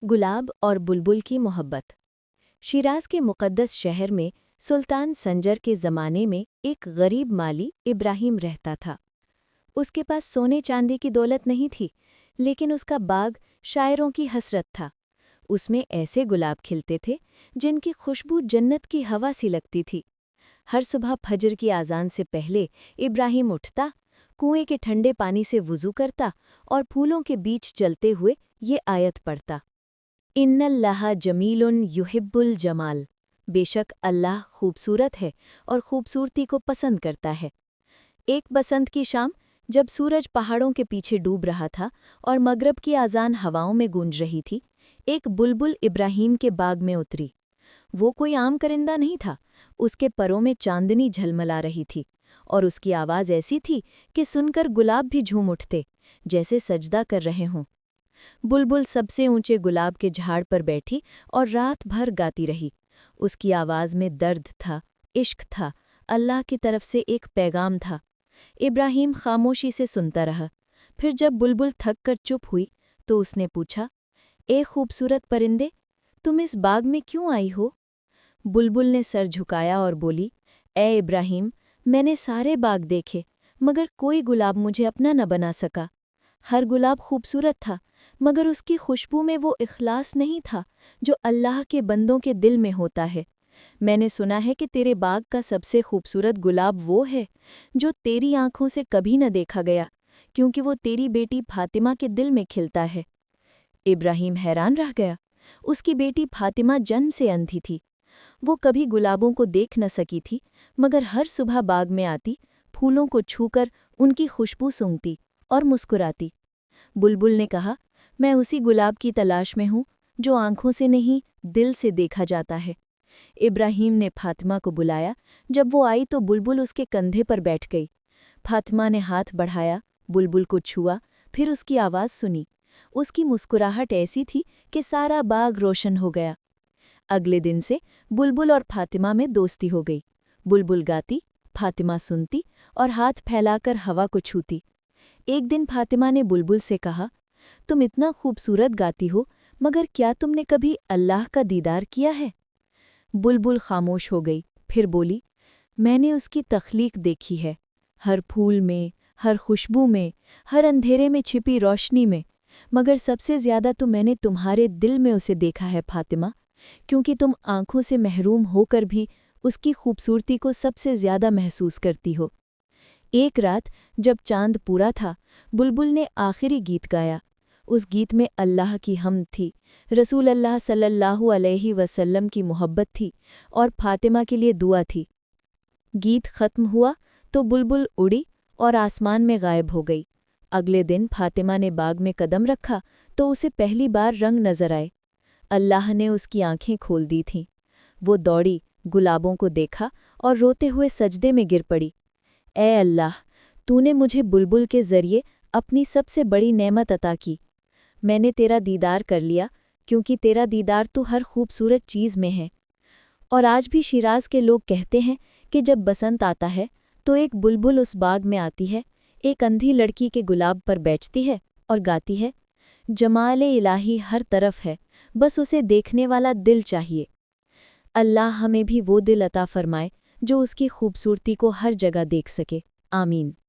गुलाब और बुलबुल की मोहब्बत। शिराज के मुक़द्दस शहर में सुल्तान संजर के ज़माने में एक गरीब माली इब्राहिम रहता था। उसके पास सोने चांदी की दौलत नहीं थी, लेकिन उसका बाग शायरों की हसरत था। उसमें ऐसे गुलाब खिलते थे जिनकी खुशबू जन्नत की हवा सी लगती थी। हर सुबह फजर की आज़ान से पहले इब्राहिम उठता, कुएं के ठंडे पानी से वुज़ू करता और फूलों के बीच चलते हुए ये आयत पढ़ता, इन्नल्लाह जमीलुन युहिब्बुल जमाल। बेशक अल्लाह खूबसूरत है और खूबसूरती को पसंद करता है। एक बसंत की शाम, जब सूरज पहाड़ों के पीछे डूब रहा था और मगरब की आज़ान हवाओं में गूंज रही थी, एक बुलबुल इब्राहिम के बाग में उतरी। वो कोई आम परिंदा नहीं था, उसके परों में चांदनी झलमला रही थी और उसकी आवाज़ ऐसी थी कि सुनकर गुलाब भी झूम उठते, जैसे सजदा कर रहे हों। बुलबुल सबसे ऊंचे गुलाब के झाड़ पर बैठी और रात भर गाती रही। उसकी आवाज़ में दर्द था, इश्क था, अल्लाह की तरफ से एक पैगाम था। इब्राहिम खामोशी से सुनता रहा। फिर जब बुलबुल थक कर चुप हुई तो उसने पूछा, ए खूबसूरत परिंदे, तुम इस बाग में क्यों आई हो? बुलबुल ने सर झुकाया और बोली, ए इब्राहिम, मैंने सारे बाग देखे, मगर कोई गुलाब मुझे अपना न बना सका। हर गुलाब खूबसूरत था, मगर उसकी खुशबू में वो इखलास नहीं था जो अल्लाह के बंदों के दिल में होता है। मैंने सुना है कि तेरे बाग का सबसे खूबसूरत गुलाब वो है जो तेरी आंखों से कभी न देखा गया, क्योंकि वो तेरी बेटी फातिमा के दिल में खिलता है। इब्राहिम हैरान रह गया। उसकी बेटी फातिमा जन्म से अंधी थी। वो कभी गुलाबों को देख न सकी थी, मगर हर सुबह बाग में आती, फूलों को छूकर उनकी खुशबू सूंघती और मुस्कुराती। बुलबुल ने कहा, मैं उसी गुलाब की तलाश में हूँ जो आंखों से नहीं, दिल से देखा जाता है। इब्राहिम ने फातिमा को बुलाया। जब वो आई तो बुलबुल उसके कंधे पर बैठ गई। फातिमा ने हाथ बढ़ाया, बुलबुल को छुआ, फिर उसकी आवाज़ सुनी। उसकी मुस्कुराहट ऐसी थी कि सारा बाग रोशन हो गया। अगले दिन से बुलबुल और फातिमा में दोस्ती हो गई। बुलबुल गाती, फातिमा सुनती और हाथ फैलाकर हवा को छूती। एक दिन फातिमा ने बुलबुल से कहा, तुम इतना खूबसूरत गाती हो, मगर क्या तुमने कभी अल्लाह का दीदार किया है? बुलबुल खामोश हो गई, फिर बोली, मैंने उसकी तख्लीक देखी है, हर फूल में, हर खुशबू में, हर अंधेरे में छिपी रोशनी में, मगर सबसे ज़्यादा तो मैंने तुम्हारे दिल में उसे देखा है फातिमा, क्योंकि तुम आंखों से महरूम होकर भी उसकी खूबसूरती को सबसे ज़्यादा महसूस करती हो। एक रात जब चांद पूरा था, बुलबुल ने आखिरी गीत गाया। उस गीत में अल्लाह की हम्द थी, रसूल अल्लाह सल्लल्लाहु अलैहि वसल्लम की मोहब्बत थी और फातिमा के लिए दुआ थी। गीत खत्म हुआ तो बुलबुल उड़ी और आसमान में गायब हो गई। अगले दिन फातिमा ने बाग में कदम रखा तो उसे पहली बार रंग नजर आए। अल्लाह ने उसकी आंखें खोल दी थीं। वो दौड़ी, गुलाबों को देखा और रोते हुए सजदे में गिर पड़ी। ए अल्लाह, तूने मुझे बुलबुल के ज़रिए अपनी सबसे बड़ी नेमत अता की। मैंने तेरा दीदार कर लिया, क्योंकि तेरा दीदार तो हर खूबसूरत चीज़ में है। और आज भी शिराज के लोग कहते हैं कि जब बसंत आता है तो एक बुलबुल उस बाग में आती है, एक अंधी लड़की के गुलाब पर बैठती है और गाती है, जमाले इलाही हर तरफ है, बस उसे देखने वाला दिल चाहिए। अल्लाह हमें भी वो दिल अता फरमाए जो उसकी खूबसूरती को हर जगह देख सके। आमीन।